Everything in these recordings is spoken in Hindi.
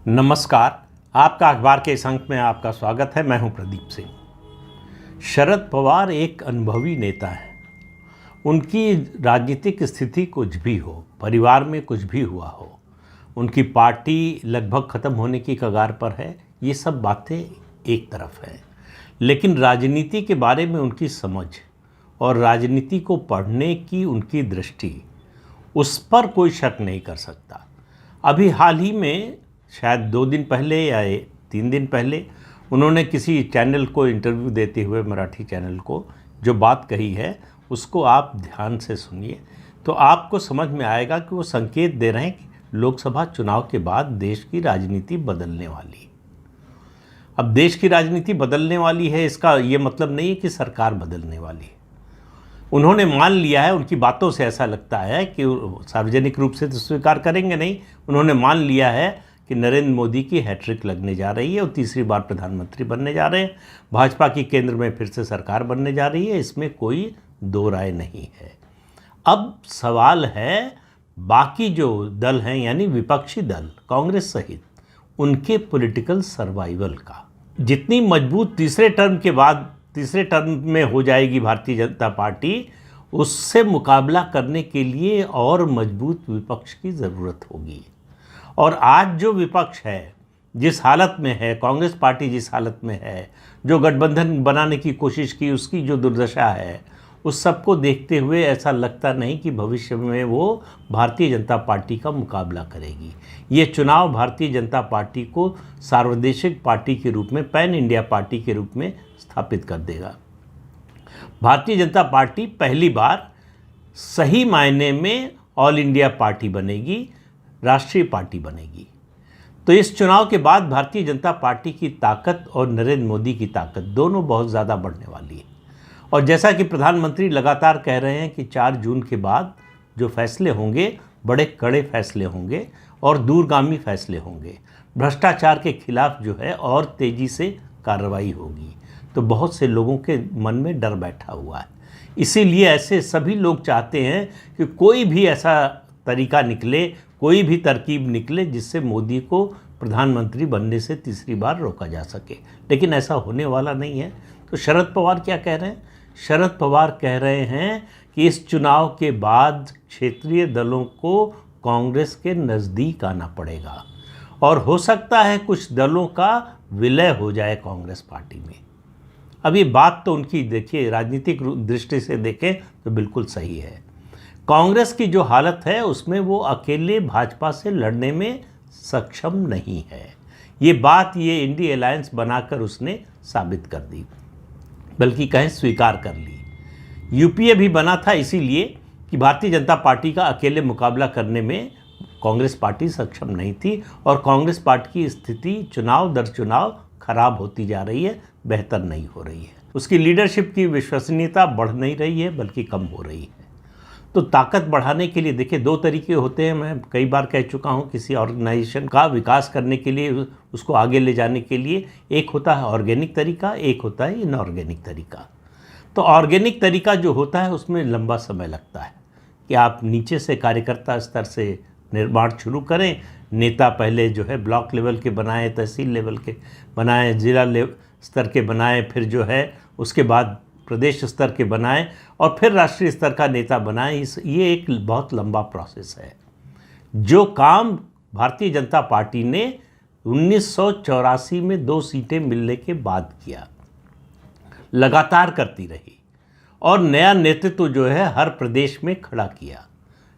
नमस्कार। आपका अखबार के इस अंक में आपका स्वागत है। मैं हूं प्रदीप सिंह। शरद पवार एक अनुभवी नेता हैं। उनकी राजनीतिक स्थिति कुछ भी हो, परिवार में कुछ भी हुआ हो, उनकी पार्टी लगभग ख़त्म होने की कगार पर है, ये सब बातें एक तरफ है। लेकिन राजनीति के बारे में उनकी समझ और राजनीति को पढ़ने की उनकी दृष्टि, उस पर कोई शक नहीं कर सकता। अभी हाल ही में शायद 2 दिन पहले या 3 दिन पहले उन्होंने किसी चैनल को इंटरव्यू देते हुए, मराठी चैनल को, जो बात कही है उसको आप ध्यान से सुनिए तो आपको समझ में आएगा कि वो संकेत दे रहे हैं कि लोकसभा चुनाव के बाद देश की राजनीति बदलने वाली। अब देश की राजनीति बदलने वाली है, इसका ये मतलब नहीं है कि सरकार बदलने वाली है। उन्होंने मान लिया है, उनकी बातों से ऐसा लगता है कि सार्वजनिक रूप से तो स्वीकार करेंगे नहीं, उन्होंने मान लिया है कि नरेंद्र मोदी की हैट्रिक लगने जा रही है और तीसरी बार प्रधानमंत्री बनने जा रहे हैं। भाजपा की केंद्र में फिर से सरकार बनने जा रही है, इसमें कोई दो राय नहीं है। अब सवाल है बाकी जो दल हैं, यानी विपक्षी दल कांग्रेस सहित, उनके पॉलिटिकल सर्वाइवल का। जितनी मजबूत तीसरे टर्म में हो जाएगी भारतीय जनता पार्टी, उससे मुकाबला करने के लिए और मजबूत विपक्ष की ज़रूरत होगी। और आज जो विपक्ष है, जिस हालत में है, कांग्रेस पार्टी जिस हालत में है, जो गठबंधन बनाने की कोशिश की, उसकी जो दुर्दशा है, उस सबको देखते हुए ऐसा लगता नहीं कि भविष्य में वो भारतीय जनता पार्टी का मुकाबला करेगी। ये चुनाव भारतीय जनता पार्टी को सार्वदेशिक पार्टी के रूप में, पैन इंडिया पार्टी के रूप में स्थापित कर देगा। भारतीय जनता पार्टी पहली बार सही मायने में ऑल इंडिया पार्टी बनेगी, राष्ट्रीय पार्टी बनेगी। तो इस चुनाव के बाद भारतीय जनता पार्टी की ताकत और नरेंद्र मोदी की ताकत दोनों बहुत ज़्यादा बढ़ने वाली है। और जैसा कि प्रधानमंत्री लगातार कह रहे हैं कि 4 जून के बाद जो फैसले होंगे, बड़े कड़े फैसले होंगे और दूरगामी फैसले होंगे। भ्रष्टाचार के खिलाफ जो है और तेज़ी से कार्रवाई होगी। तो बहुत से लोगों के मन में डर बैठा हुआ है। इसीलिए ऐसे सभी लोग चाहते हैं कि कोई भी ऐसा तरीका निकले, कोई भी तरकीब निकले जिससे मोदी को प्रधानमंत्री बनने से तीसरी बार रोका जा सके। लेकिन ऐसा होने वाला नहीं है। तो शरद पवार क्या कह रहे हैं? शरद पवार कह रहे हैं कि इस चुनाव के बाद क्षेत्रीय दलों को कांग्रेस के नज़दीक आना पड़ेगा और हो सकता है कुछ दलों का विलय हो जाए कांग्रेस पार्टी में। अब ये बात तो उनकी देखिए, राजनीतिक दृष्टि से देखें तो बिल्कुल सही है। कांग्रेस की जो हालत है उसमें वो अकेले भाजपा से लड़ने में सक्षम नहीं है। ये बात ये इंडी अलायंस बनाकर उसने साबित कर दी, बल्कि कहें स्वीकार कर ली। यूपीए भी बना था इसीलिए कि भारतीय जनता पार्टी का अकेले मुकाबला करने में कांग्रेस पार्टी सक्षम नहीं थी और कांग्रेस पार्टी की स्थिति चुनाव दर चुनाव खराब होती जा रही है, बेहतर नहीं हो रही है। उसकी लीडरशिप की विश्वसनीयता बढ़ नहीं रही है, बल्कि कम हो रही है। तो ताकत बढ़ाने के लिए देखिए 2 तरीके होते हैं। मैं कई बार कह चुका हूँ, किसी ऑर्गेनाइजेशन का विकास करने के लिए, उसको आगे ले जाने के लिए, एक होता है ऑर्गेनिक तरीका, एक होता है इनऑर्गेनिक तरीका। तो ऑर्गेनिक तरीका जो होता है उसमें लंबा समय लगता है कि आप नीचे से कार्यकर्ता स्तर से निर्माण शुरू करें। नेता पहले जो है ब्लॉक लेवल के बनाए, तहसील लेवल के बनाए, जिला स्तर के बनाए, फिर जो है उसके बाद प्रदेश स्तर के बनाएं और फिर राष्ट्रीय स्तर का नेता बनाएं। ये एक बहुत लंबा प्रोसेस है। जो काम भारतीय जनता पार्टी ने 1984 में 2 सीटें मिलने के बाद किया, लगातार करती रही और नया नेतृत्व जो है हर प्रदेश में खड़ा किया,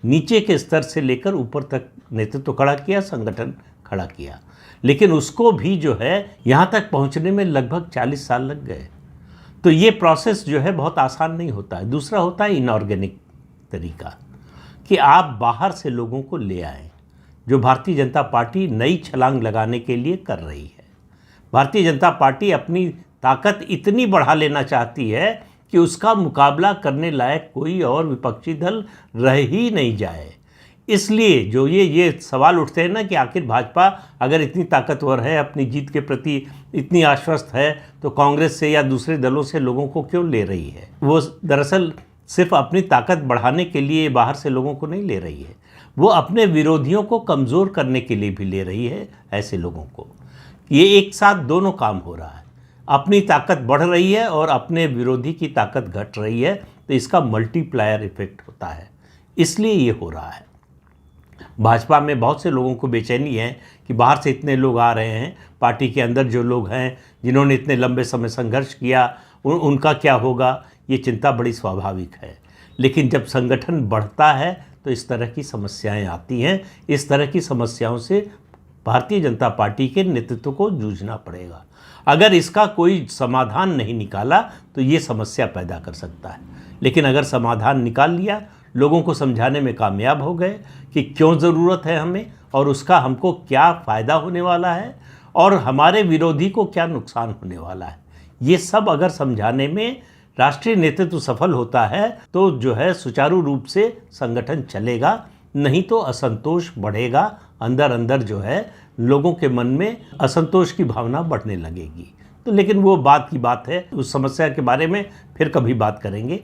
नीचे के स्तर से लेकर ऊपर तक नेतृत्व खड़ा किया, संगठन खड़ा किया। लेकिन उसको भी जो है यहाँ तक पहुँचने में लगभग 40 साल लग गए। तो ये प्रोसेस जो है बहुत आसान नहीं होता है। दूसरा होता है इनऑर्गेनिक तरीका, कि आप बाहर से लोगों को ले आएं, जो भारतीय जनता पार्टी नई छलांग लगाने के लिए कर रही है। भारतीय जनता पार्टी अपनी ताकत इतनी बढ़ा लेना चाहती है कि उसका मुकाबला करने लायक कोई और विपक्षी दल रह ही नहीं जाए। इसलिए जो ये सवाल उठते हैं ना कि आखिर भाजपा अगर इतनी ताकतवर है, अपनी जीत के प्रति इतनी आश्वस्त है, तो कांग्रेस से या दूसरे दलों से लोगों को क्यों ले रही है? वो दरअसल सिर्फ अपनी ताकत बढ़ाने के लिए बाहर से लोगों को नहीं ले रही है, वो अपने विरोधियों को कमज़ोर करने के लिए भी ले रही है ऐसे लोगों को। ये एक साथ दोनों काम हो रहा है, अपनी ताकत बढ़ रही है और अपने विरोधी की ताकत घट रही है, तो इसका मल्टीप्लायर इफेक्ट होता है, इसलिए ये हो रहा है। भाजपा में बहुत से लोगों को बेचैनी है कि बाहर से इतने लोग आ रहे हैं, पार्टी के अंदर जो लोग हैं जिन्होंने इतने लंबे समय संघर्ष किया उनका क्या होगा, ये चिंता बड़ी स्वाभाविक है। लेकिन जब संगठन बढ़ता है तो इस तरह की समस्याएं आती हैं। इस तरह की समस्याओं से भारतीय जनता पार्टी के नेतृत्व को जूझना पड़ेगा। अगर इसका कोई समाधान नहीं निकाला तो ये समस्या पैदा कर सकता है, लेकिन अगर समाधान निकाल लिया, लोगों को समझाने में कामयाब हो गए कि क्यों ज़रूरत है हमें और उसका हमको क्या फ़ायदा होने वाला है और हमारे विरोधी को क्या नुकसान होने वाला है, ये सब अगर समझाने में राष्ट्रीय नेतृत्व सफल होता है तो जो है सुचारू रूप से संगठन चलेगा, नहीं तो असंतोष बढ़ेगा। अंदर अंदर जो है लोगों के मन में असंतोष की भावना बढ़ने लगेगी। तो लेकिन वो बात की बात है, उस समस्या के बारे में फिर कभी बात करेंगे।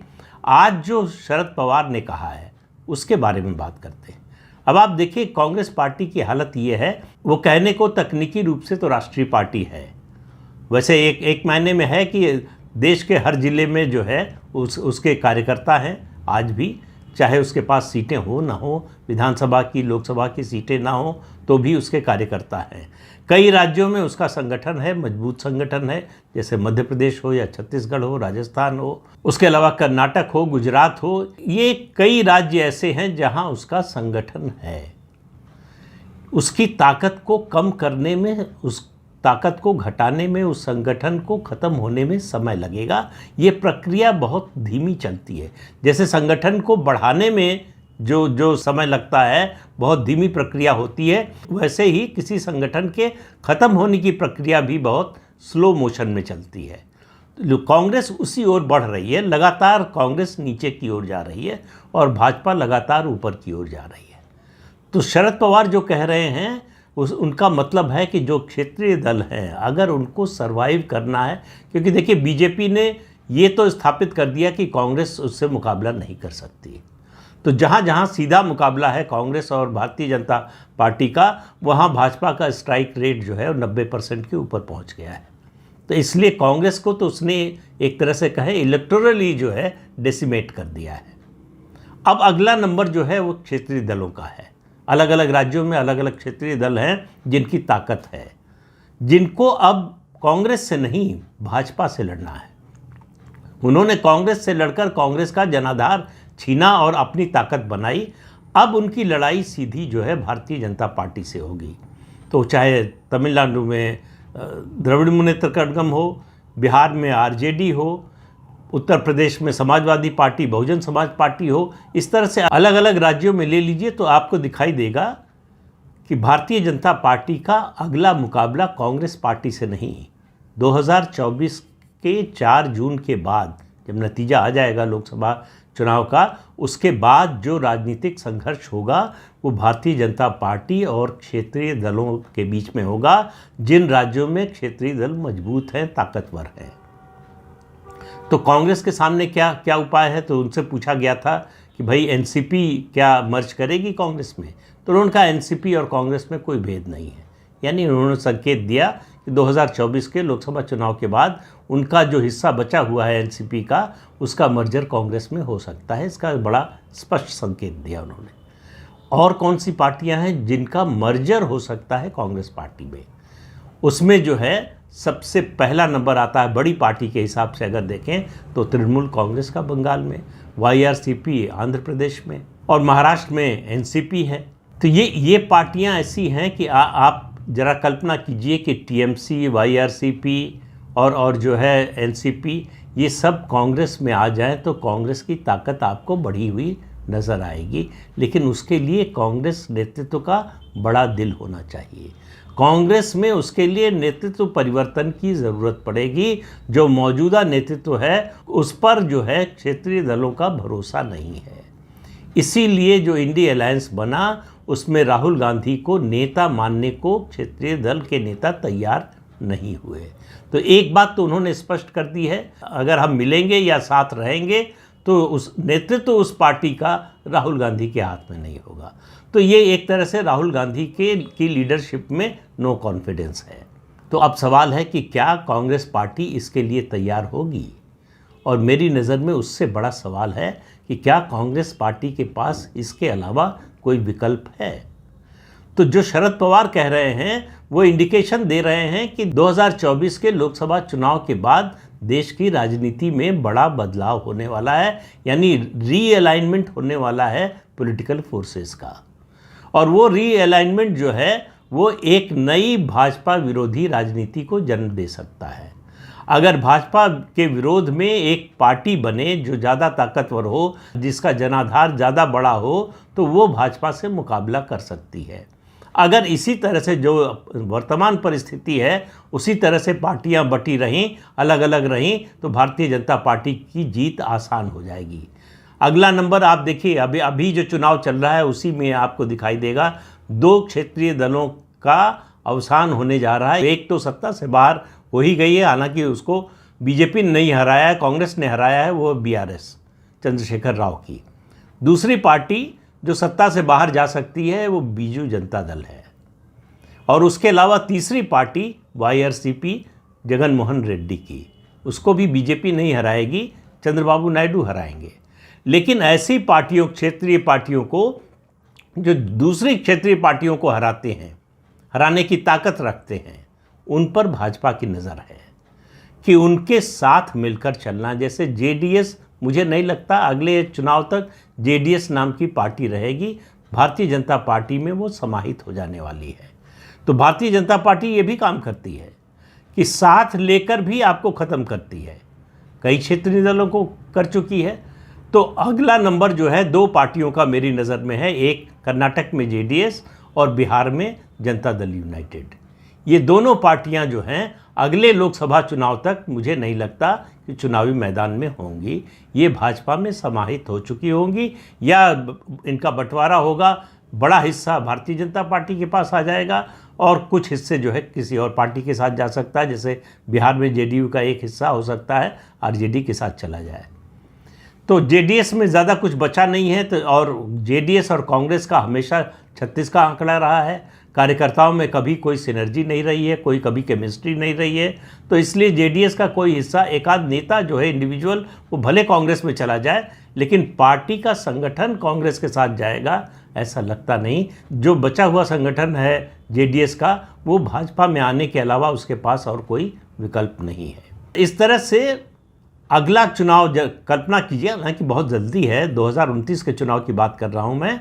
आज जो शरद पवार ने कहा है उसके बारे में बात करते हैं। अब आप देखिए, कांग्रेस पार्टी की हालत ये है, वो कहने को तकनीकी रूप से तो राष्ट्रीय पार्टी है, वैसे एक मायने में है कि देश के हर ज़िले में जो है उसके कार्यकर्ता हैं आज भी, चाहे उसके पास सीटें हो ना हो, विधानसभा की लोकसभा की सीटें ना हो तो भी उसके कार्यकर्ता हैं। कई राज्यों में उसका संगठन है, मजबूत संगठन है, जैसे मध्य प्रदेश हो या छत्तीसगढ़ हो, राजस्थान हो, उसके अलावा कर्नाटक हो, गुजरात हो, ये कई राज्य ऐसे हैं जहां उसका संगठन है। उसकी ताकत को कम करने में, उस ताकत को घटाने में, उस संगठन को ख़त्म होने में समय लगेगा। ये प्रक्रिया बहुत धीमी चलती है। जैसे संगठन को बढ़ाने में जो समय लगता है बहुत धीमी प्रक्रिया होती है, वैसे ही किसी संगठन के ख़त्म होने की प्रक्रिया भी बहुत स्लो मोशन में चलती है। कांग्रेस उसी ओर बढ़ रही है, लगातार कांग्रेस नीचे की ओर जा रही है और भाजपा लगातार ऊपर की ओर जा रही है। तो शरद पवार जो कह रहे हैं उनका मतलब है कि जो क्षेत्रीय दल हैं अगर उनको सरवाइव करना है, क्योंकि देखिए बीजेपी ने ये तो स्थापित कर दिया कि कांग्रेस उससे मुकाबला नहीं कर सकती, तो जहाँ जहाँ सीधा मुकाबला है कांग्रेस और भारतीय जनता पार्टी का, वहाँ भाजपा का स्ट्राइक रेट जो है 90% के ऊपर पहुँच गया है। तो इसलिए कांग्रेस को तो उसने एक तरह से कहे इलेक्टोरली जो है डेसिमेट कर दिया है। अब अगला नंबर जो है वो क्षेत्रीय दलों का है। अलग अलग राज्यों में अलग अलग क्षेत्रीय दल हैं जिनकी ताकत है, जिनको अब कांग्रेस से नहीं भाजपा से लड़ना है। उन्होंने कांग्रेस से लड़कर कांग्रेस का जनाधार छीना और अपनी ताकत बनाई। अब उनकी लड़ाई सीधी जो है भारतीय जनता पार्टी से होगी। तो चाहे तमिलनाडु में द्रविड़ मुनेत्र कड़गम हो, बिहार में आरजेडी हो, उत्तर प्रदेश में समाजवादी पार्टी, बहुजन समाज पार्टी हो, इस तरह से अलग अलग राज्यों में ले लीजिए तो आपको दिखाई देगा कि भारतीय जनता पार्टी का अगला मुकाबला कांग्रेस पार्टी से नहीं, 2024 के 4 जून के बाद जब नतीजा आ जाएगा लोकसभा चुनाव का, उसके बाद जो राजनीतिक संघर्ष होगा वो भारतीय जनता पार्टी और क्षेत्रीय दलों के बीच में होगा, जिन राज्यों में क्षेत्रीय दल मजबूत हैं, ताकतवर हैं। तो कांग्रेस के सामने क्या क्या उपाय है, तो उनसे पूछा गया था कि भाई एनसीपी क्या मर्ज करेगी कांग्रेस में, तो उन्होंने कहा एनसीपी और कांग्रेस में कोई भेद नहीं है। यानी उन्होंने संकेत दिया कि 2024 के लोकसभा चुनाव के बाद उनका जो हिस्सा बचा हुआ है एनसीपी का, उसका मर्जर कांग्रेस में हो सकता है। इसका बड़ा स्पष्ट संकेत दिया उन्होंने। और कौन सी पार्टियां हैं जिनका मर्जर हो सकता है कांग्रेस पार्टी में, उसमें जो है सबसे पहला नंबर आता है बड़ी पार्टी के हिसाब से अगर देखें तो तृणमूल कांग्रेस का बंगाल में, वाईआरसीपी आंध्र प्रदेश में और महाराष्ट्र में एनसीपी है। तो ये पार्टियां ऐसी हैं कि आप ज़रा कल्पना कीजिए कि टीएमसी, वाईआरसीपी और जो है एनसीपी, ये सब कांग्रेस में आ जाएं तो कांग्रेस की ताकत आपको बढ़ी हुई नज़र आएगी। लेकिन उसके लिए कांग्रेस नेतृत्व का बड़ा दिल होना चाहिए। कांग्रेस में उसके लिए नेतृत्व परिवर्तन की ज़रूरत पड़ेगी। जो मौजूदा नेतृत्व है उस पर जो है क्षेत्रीय दलों का भरोसा नहीं है। इसीलिए जो इंडी अलायंस बना उसमें राहुल गांधी को नेता मानने को क्षेत्रीय दल के नेता तैयार नहीं हुए। तो एक बात तो उन्होंने स्पष्ट कर दी है, अगर हम मिलेंगे या साथ रहेंगे तो उस नेतृत्व उस पार्टी का राहुल गांधी के हाथ में नहीं होगा। तो ये एक तरह से राहुल गांधी की लीडरशिप में नो कॉन्फिडेंस है। तो अब सवाल है कि क्या कांग्रेस पार्टी इसके लिए तैयार होगी, और मेरी नज़र में उससे बड़ा सवाल है कि क्या कांग्रेस पार्टी के पास इसके अलावा कोई विकल्प है। तो जो शरद पवार कह रहे हैं वो इंडिकेशन दे रहे हैं कि 2024 के लोकसभा चुनाव के बाद देश की राजनीति में बड़ा बदलाव होने वाला है, यानी रीअलाइनमेंट होने वाला है पॉलिटिकल फोर्सेस का। और वो रीअलाइनमेंट जो है वो एक नई भाजपा विरोधी राजनीति को जन्म दे सकता है। अगर भाजपा के विरोध में एक पार्टी बने जो ज़्यादा ताकतवर हो, जिसका जनाधार ज़्यादा बड़ा हो, तो वो भाजपा से मुकाबला कर सकती है। अगर इसी तरह से जो वर्तमान परिस्थिति है उसी तरह से पार्टियां बटी रहें, अलग अलग रहें, तो भारतीय जनता पार्टी की जीत आसान हो जाएगी। अगला नंबर आप देखिए, अभी जो चुनाव चल रहा है उसी में आपको दिखाई देगा 2 क्षेत्रीय दलों का अवसान होने जा रहा है। एक तो सत्ता से बाहर हो ही गई है, हालांकि उसको बीजेपी ने नहीं हराया है, कांग्रेस ने हराया है, वो बीआरएस चंद्रशेखर राव की। दूसरी पार्टी जो सत्ता से बाहर जा सकती है वो बीजू जनता दल है। और उसके अलावा तीसरी पार्टी वाईआरसीपी जगन मोहन रेड्डी की, उसको भी बीजेपी नहीं हराएगी, चंद्रबाबू नायडू हराएंगे। लेकिन ऐसी पार्टियों, क्षेत्रीय पार्टियों को जो दूसरी क्षेत्रीय पार्टियों को हराते हैं, हराने की ताकत रखते हैं, उन पर भाजपा की नज़र है कि उनके साथ मिलकर चलना। जैसे जेडीएस, मुझे नहीं लगता अगले चुनाव तक जेडीएस नाम की पार्टी रहेगी, भारतीय जनता पार्टी में वो समाहित हो जाने वाली है। तो भारतीय जनता पार्टी ये भी काम करती है कि साथ लेकर भी आपको ख़त्म करती है, कई क्षेत्रीय दलों को कर चुकी है। तो अगला नंबर जो है 2 पार्टियों का मेरी नज़र में है, एक कर्नाटक में जेडीएस और बिहार में जनता दल यूनाइटेड। ये दोनों पार्टियां जो हैं अगले लोकसभा चुनाव तक मुझे नहीं लगता कि चुनावी मैदान में होंगी, ये भाजपा में समाहित हो चुकी होंगी, या इनका बंटवारा होगा, बड़ा हिस्सा भारतीय जनता पार्टी के पास आ जाएगा और कुछ हिस्से जो है किसी और पार्टी के साथ जा सकता है। जैसे बिहार में जेडीयू का एक हिस्सा हो सकता है आरजेडी के साथ चला जाए। तो जेडीएस में ज़्यादा कुछ बचा नहीं है, तो और जेडीएस और कांग्रेस का हमेशा 36 का आंकड़ा रहा है। कार्यकर्ताओं में कभी कोई सिनर्जी नहीं रही है, कोई कभी केमिस्ट्री नहीं रही है। तो इसलिए जेडीएस का कोई हिस्सा, एक आध नेता जो है इंडिविजुअल, वो भले कांग्रेस में चला जाए, लेकिन पार्टी का संगठन कांग्रेस के साथ जाएगा ऐसा लगता नहीं। जो बचा हुआ संगठन है जेडीएस का, वो भाजपा में आने के अलावा उसके पास और कोई विकल्प नहीं है। इस तरह से अगला चुनाव कल्पना कीजिए, हालांकि बहुत जल्दी है, 2029 के चुनाव की बात कर रहा हूँ मैं।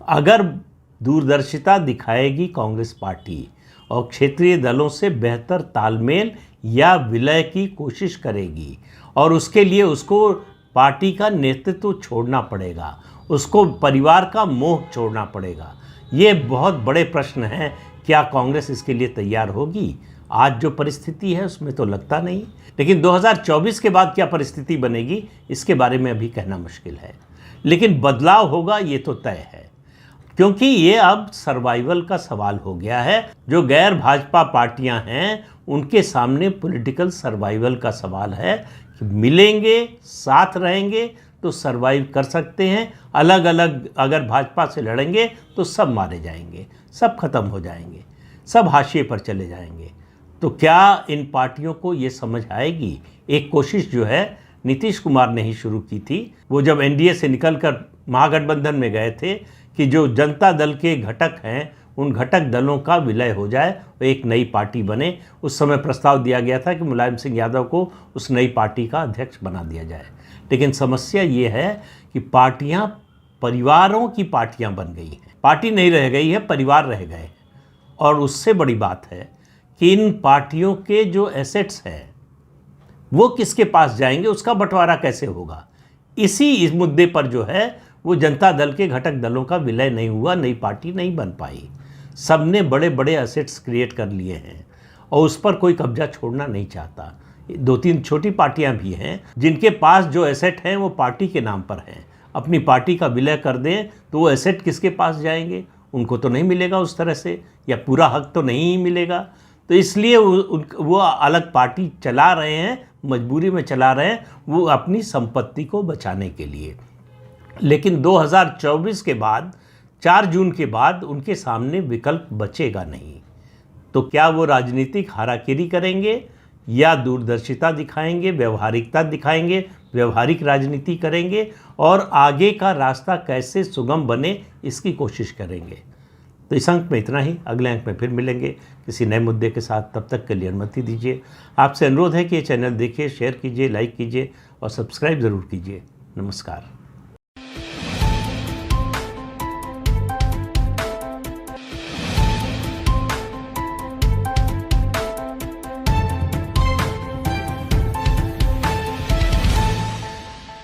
अगर दूरदर्शिता दिखाएगी कांग्रेस पार्टी और क्षेत्रीय दलों से बेहतर तालमेल या विलय की कोशिश करेगी, और उसके लिए उसको पार्टी का नेतृत्व छोड़ना पड़ेगा, उसको परिवार का मोह छोड़ना पड़ेगा। ये बहुत बड़े प्रश्न हैं, क्या कांग्रेस इसके लिए तैयार होगी? आज जो परिस्थिति है उसमें तो लगता नहीं, लेकिन 2024 के बाद क्या परिस्थिति बनेगी इसके बारे में अभी कहना मुश्किल है। लेकिन बदलाव होगा ये तो तय है, क्योंकि ये अब सर्वाइवल का सवाल हो गया है। जो गैर भाजपा पार्टियां हैं उनके सामने पॉलिटिकल सर्वाइवल का सवाल है कि मिलेंगे, साथ रहेंगे तो सर्वाइव कर सकते हैं, अलग अलग अगर भाजपा से लड़ेंगे तो सब मारे जाएंगे, सब खत्म हो जाएंगे, सब हाशिए पर चले जाएंगे। तो क्या इन पार्टियों को ये समझ आएगी? एक कोशिश जो है नीतीश कुमार ने ही शुरू की थी, वो जब एनडीए से निकलकर महागठबंधन में गए थे, कि जो जनता दल के घटक हैं उन घटक दलों का विलय हो जाए, एक नई पार्टी बने। उस समय प्रस्ताव दिया गया था कि मुलायम सिंह यादव को उस नई पार्टी का अध्यक्ष बना दिया जाए। लेकिन समस्या ये है कि पार्टियां परिवारों की पार्टियां बन गई हैं, पार्टी नहीं रह गई है, परिवार रह गए हैं। और उससे बड़ी बात है कि इन पार्टियों के जो एसेट्स हैं वो किसके पास जाएंगे, उसका बंटवारा कैसे होगा। इस मुद्दे पर जो है वो जनता दल के घटक दलों का विलय नहीं हुआ, नई पार्टी नहीं बन पाई। सबने बड़े बड़े एसेट्स क्रिएट कर लिए हैं और उस पर कोई कब्जा छोड़ना नहीं चाहता। 2-3 छोटी पार्टियां भी हैं जिनके पास जो एसेट हैं वो पार्टी के नाम पर हैं। अपनी पार्टी का विलय कर दें तो वो एसेट किसके पास जाएंगे? उनको तो नहीं मिलेगा उस तरह से, या पूरा हक तो नहीं ही मिलेगा। तो इसलिए वो अलग पार्टी चला रहे हैं, मजबूरी में चला रहे हैं, वो अपनी संपत्ति को बचाने के लिए। लेकिन 2024 के बाद 4 जून के बाद उनके सामने विकल्प बचेगा नहीं। तो क्या वो राजनीतिक हाराकिरी करेंगे या दूरदर्शिता दिखाएंगे, व्यवहारिकता दिखाएंगे, व्यवहारिक राजनीति करेंगे और आगे का रास्ता कैसे सुगम बने इसकी कोशिश करेंगे। तो इस अंक में इतना ही। अगले अंक में फिर मिलेंगे किसी नए मुद्दे के साथ। तब तक के लिए अनुमति दीजिए। आपसे अनुरोध है कि ये चैनल देखिए, शेयर कीजिए, लाइक कीजिए और सब्सक्राइब ज़रूर कीजिए। नमस्कार।